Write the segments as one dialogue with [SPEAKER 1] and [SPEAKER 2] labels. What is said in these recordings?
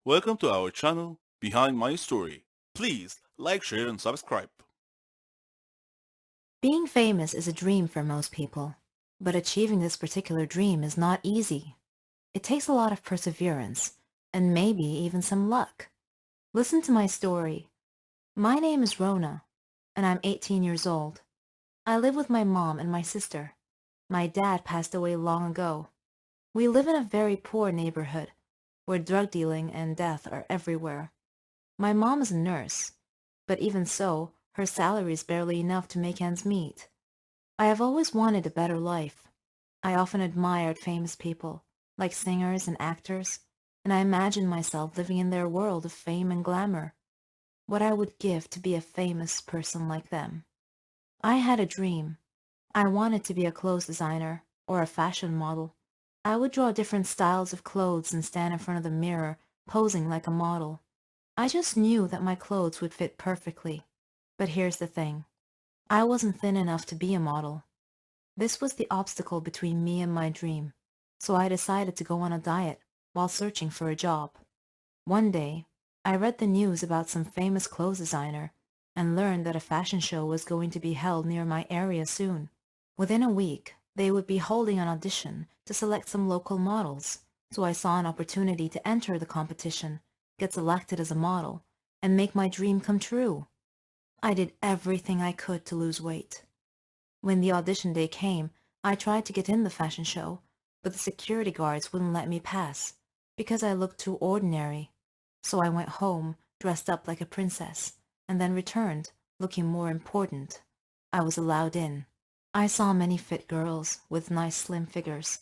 [SPEAKER 1] Welcome to our channel, Behind My Story. Please like, share, and subscribe.
[SPEAKER 2] Being famous is a dream for most people, but achieving this particular dream is not easy. It takes a lot of perseverance, and maybe even some luck. Listen to my story. My name is Rona, and I'm 18 years old. I live with my mom and my sister. My dad passed away long ago. We live in a very poor neighborhood, where drug dealing and death are everywhere. My mom is a nurse, but even so, her salary is barely enough to make ends meet. I have always wanted a better life. I often admired famous people, like singers and actors, and I imagined myself living in their world of fame and glamour. What I would give to be a famous person like them. I had a dream. I wanted to be a clothes designer or a fashion model. I would draw different styles of clothes and stand in front of the mirror, posing like a model. I just knew that my clothes would fit perfectly. But here's the thing. I wasn't thin enough to be a model. This was the obstacle between me and my dream, so I decided to go on a diet while searching for a job. One day, I read the news about some famous clothes designer and learned that a fashion show was going to be held near my area soon. Within a week, they would be holding an audition to select some local models, so I saw an opportunity to enter the competition, get selected as a model, and make my dream come true. I did everything I could to lose weight. When the audition day came, I tried to get in the fashion show, but the security guards wouldn't let me pass because I looked too ordinary. So I went home, dressed up like a princess, and then returned, looking more important. I was allowed in. I saw many fit girls with nice slim figures.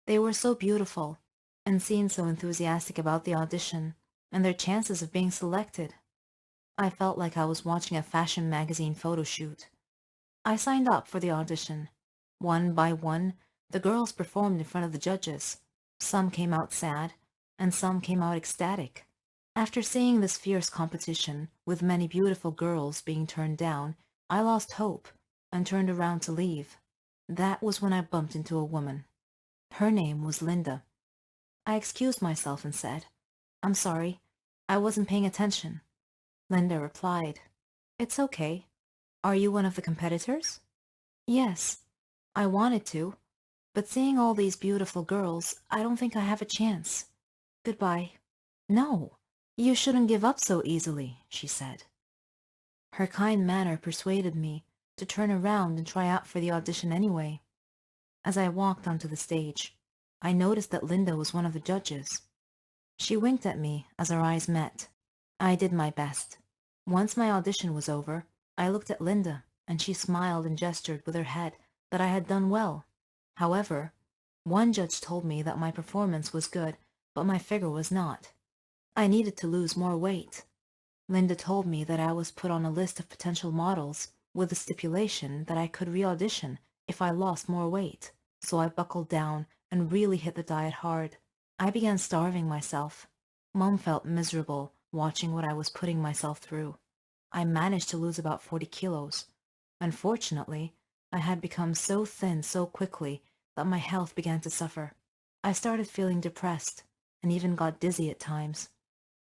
[SPEAKER 2] They were so beautiful and seemed so enthusiastic about the audition and their chances of being selected. I felt like I was watching a fashion magazine photo shoot. I signed up for the audition. One by one, the girls performed in front of the judges. Some came out sad, and some came out ecstatic. After seeing this fierce competition, with many beautiful girls being turned down, I lost hope and turned around to leave. That was when I bumped into a woman. Her name was Linda. I excused myself and said, "I'm sorry, I wasn't paying attention." Linda replied, "It's okay. Are you one of the competitors?" "Yes, I wanted to, but seeing all these beautiful girls, I don't think I have a chance. Goodbye." "No, you shouldn't give up so easily," she said. Her kind manner persuaded me to turn around and try out for the audition anyway. As I walked onto the stage, I noticed that Linda was one of the judges. She winked at me as our eyes met. I did my best. Once my audition was over, I looked at Linda, and she smiled and gestured with her head that I had done well. However, one judge told me that my performance was good, but my figure was not. I needed to lose more weight. Linda told me that I was put on a list of potential models with the stipulation that I could re-audition if I lost more weight. So I buckled down and really hit the diet hard. I began starving myself. Mom felt miserable watching what I was putting myself through. I managed to lose about 40 kilos. Unfortunately, I had become so thin so quickly that my health began to suffer. I started feeling depressed and even got dizzy at times.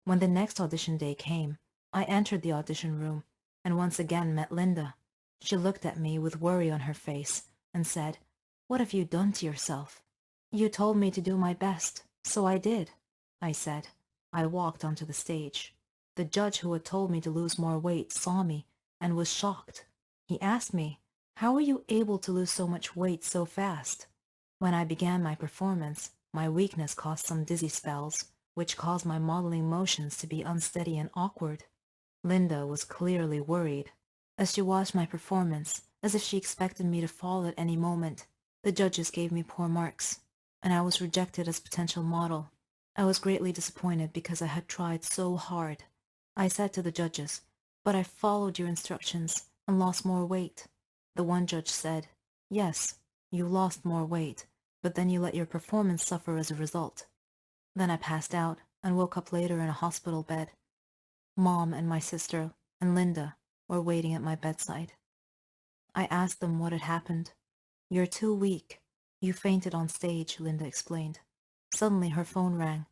[SPEAKER 2] When the next audition day came, I entered the audition room and once again met Linda. She looked at me with worry on her face and said, "What have you done to yourself?" "You told me to do my best, so I did," I said. I walked onto the stage. The judge who had told me to lose more weight saw me and was shocked. He asked me, "How were you able to lose so much weight so fast?" When I began my performance, my weakness caused some dizzy spells, which caused my modeling motions to be unsteady and awkward. Linda was clearly worried. As she watched my performance, as if she expected me to fall at any moment, the judges gave me poor marks, and I was rejected as potential model. I was greatly disappointed because I had tried so hard. I said to the judges, "But I followed your instructions and lost more weight." The one judge said, "Yes, you lost more weight, but then you let your performance suffer as a result." Then I passed out and woke up later in a hospital bed. Mom and my sister and Linda were waiting at my bedside. I asked them what had happened. "You're too weak. You fainted on stage," Linda explained. Suddenly her phone rang,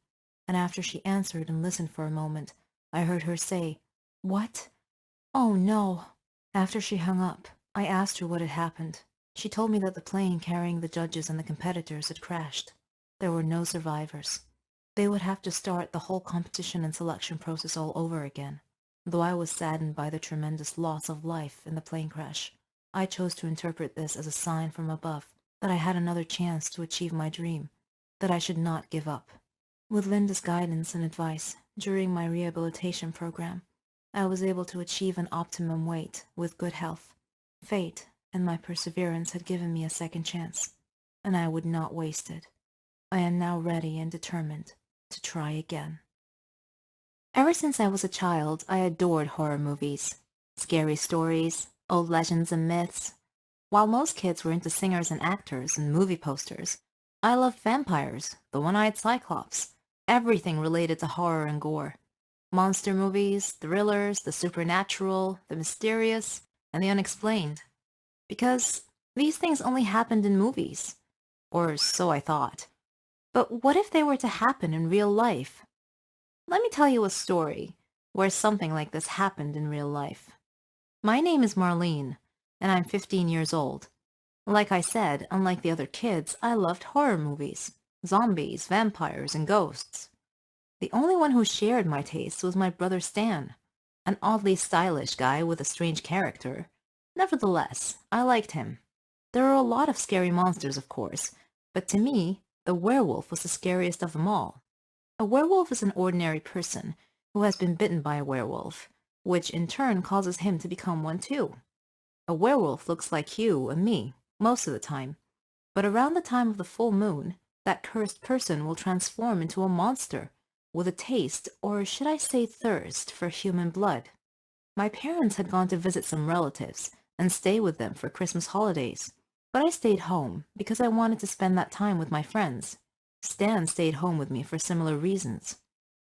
[SPEAKER 2] and after she answered and listened for a moment, I heard her say, "What? Oh no." After she hung up, I asked her what had happened. She told me that the plane carrying the judges and the competitors had crashed. There were no survivors. They would have to start the whole competition and selection process all over again. Though I was saddened by the tremendous loss of life in the plane crash, I chose to interpret this as a sign from above that I had another chance to achieve my dream, that I should not give up. With Linda's guidance and advice during my rehabilitation program, I was able to achieve an optimum weight with good health. Fate and my perseverance had given me a second chance, and I would not waste it. I am now ready and determined to try again. Ever since I was a child, I adored horror movies. Scary stories, old legends and myths. While most kids were into singers and actors and movie posters, I loved vampires, the one-eyed Cyclops, everything related to horror and gore. Monster movies, thrillers, the supernatural, the mysterious, and the unexplained. Because these things only happened in movies. Or so I thought. But what if they were to happen in real life? Let me tell you a story where something like this happened in real life. My name is Marlene, and I'm 15 years old. Like I said, unlike the other kids, I loved horror movies, zombies, vampires, and ghosts. The only one who shared my tastes was my brother Stan, an oddly stylish guy with a strange character. Nevertheless, I liked him. There are a lot of scary monsters, of course, but to me, the werewolf was the scariest of them all. A werewolf is an ordinary person who has been bitten by a werewolf, which in turn causes him to become one too. A werewolf looks like you and me, most of the time, but around the time of the full moon, that cursed person will transform into a monster with a taste, or should I say thirst, for human blood. My parents had gone to visit some relatives and stay with them for Christmas holidays, but I stayed home because I wanted to spend that time with my friends. Stan stayed home with me for similar reasons.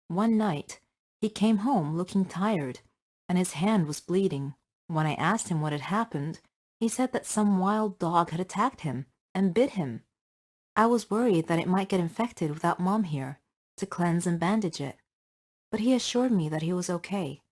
[SPEAKER 2] One night, he came home looking tired, and his hand was bleeding. When I asked him what had happened, he said that some wild dog had attacked him and bit him. I was worried that it might get infected without Mom here to cleanse and bandage it, but he assured me that he was okay.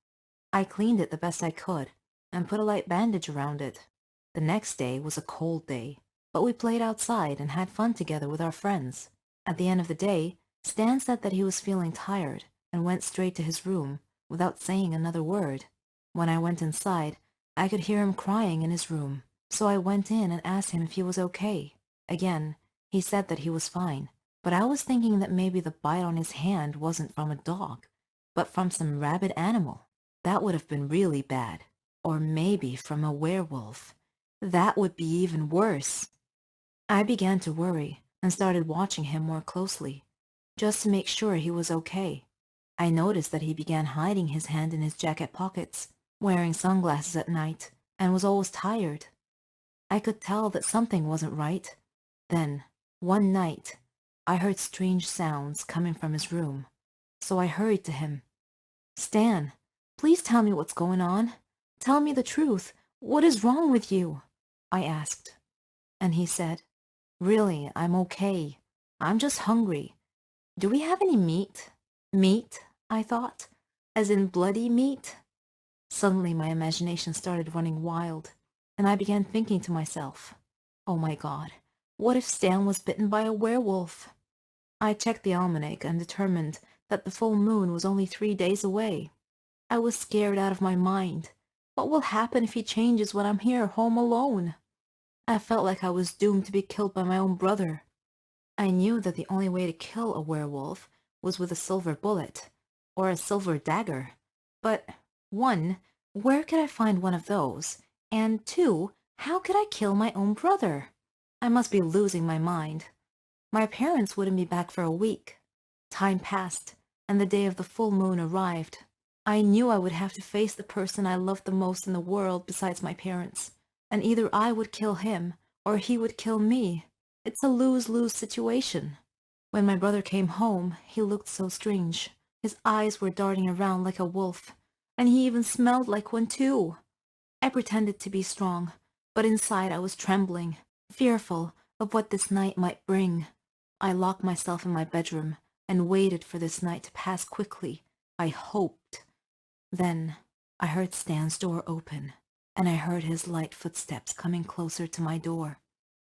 [SPEAKER 2] I cleaned it the best I could and put a light bandage around it. The next day was a cold day, but we played outside and had fun together with our friends. At the end of the day, Stan said that he was feeling tired and went straight to his room without saying another word. When I went inside, I could hear him crying in his room, so I went in and asked him if he was okay. Again, he said that he was fine, but I was thinking that maybe the bite on his hand wasn't from a dog, but from some rabid animal. That would have been really bad. Or maybe from a werewolf. That would be even worse. I began to worry and started watching him more closely, just to make sure he was okay. I noticed that he began hiding his hand in his jacket pockets, wearing sunglasses at night, and was always tired. I could tell that something wasn't right. Then, one night, I heard strange sounds coming from his room, so I hurried to him. "Stan, please tell me what's going on. Tell me the truth. What is wrong with you?" I asked. And he said, "Really, I'm okay. I'm just hungry. Do we have any meat?" Meat, I thought, as in bloody meat. Suddenly my imagination started running wild, and I began thinking to myself, oh my God, what if Stan was bitten by a werewolf? I checked the almanac and determined that the full moon was only 3 days away. I was scared out of my mind. What will happen if he changes when I'm here home alone? I felt like I was doomed to be killed by my own brother. I knew that the only way to kill a werewolf was with a silver bullet, or a silver dagger. But, 1, where could I find one of those? And 2, how could I kill my own brother? I must be losing my mind. My parents wouldn't be back for a week. Time passed, and the day of the full moon arrived. I knew I would have to face the person I loved the most in the world besides my parents, and either I would kill him, or he would kill me. It's a lose-lose situation. When my brother came home, he looked so strange. His eyes were darting around like a wolf, and he even smelled like one too. I pretended to be strong, but inside I was trembling, fearful of what this night might bring. I locked myself in my bedroom and waited for this night to pass quickly. I hoped. Then I heard Stan's door open, and I heard his light footsteps coming closer to my door.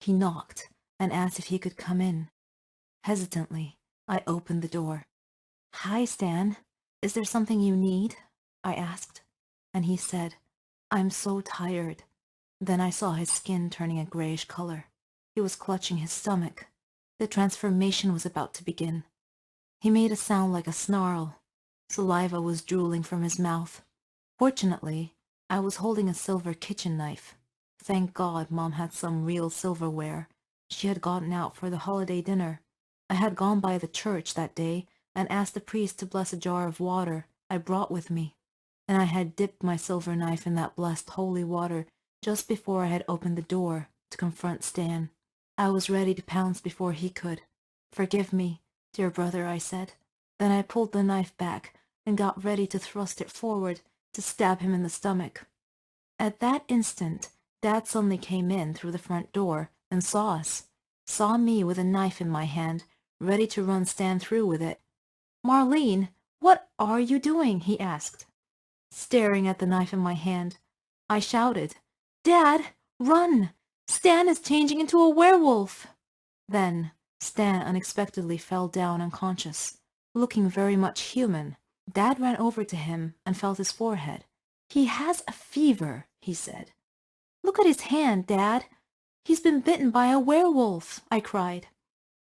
[SPEAKER 2] He knocked and asked if he could come in. Hesitantly, I opened the door. "Hi, Stan. Is there something you need?" I asked, and he said, "I'm so tired." Then I saw his skin turning a grayish color. He was clutching his stomach. The transformation was about to begin. He made a sound like a snarl. Saliva was drooling from his mouth. Fortunately, I was holding a silver kitchen knife. Thank God Mom had some real silverware. She had gotten out for the holiday dinner. I had gone by the church that day and asked the priest to bless a jar of water I brought with me, and I had dipped my silver knife in that blessed holy water just before I had opened the door to confront Stan. I was ready to pounce before he could. "Forgive me, dear brother," I said. Then I pulled the knife back and got ready to thrust it forward to stab him in the stomach. At that instant, Dad suddenly came in through the front door and saw us, saw me with a knife in my hand, ready to run Stan through with it. "Marlene, what are you doing?" he asked. Staring at the knife in my hand, I shouted, "Dad, run! Stan is changing into a werewolf!" Then Stan unexpectedly fell down unconscious, looking very much human. Dad ran over to him and felt his forehead. "He has a fever," he said. "Look at his hand, Dad. He's been bitten by a werewolf," I cried.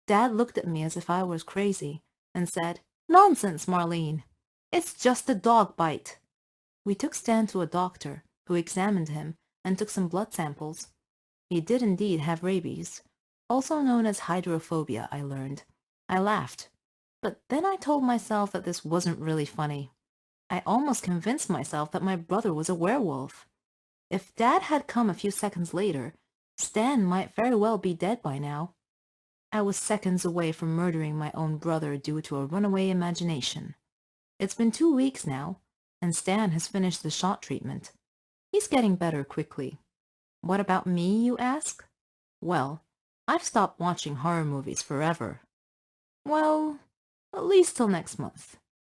[SPEAKER 2] Dad looked at me as if I was crazy and said, "Nonsense, Marlene. It's just a dog bite." We took Stan to a doctor, who examined him and took some blood samples. He did indeed have rabies, also known as hydrophobia, I learned. I laughed, but then I told myself that this wasn't really funny. I almost convinced myself that my brother was a werewolf. If Dad had come a few seconds later, Stan might very well be dead by now. I was seconds away from murdering my own brother due to a runaway imagination. It's been 2 weeks now, and Stan has finished the shot treatment. He's getting better quickly. What about me, you ask? Well, I've stopped watching horror movies forever. Well, at least till next month.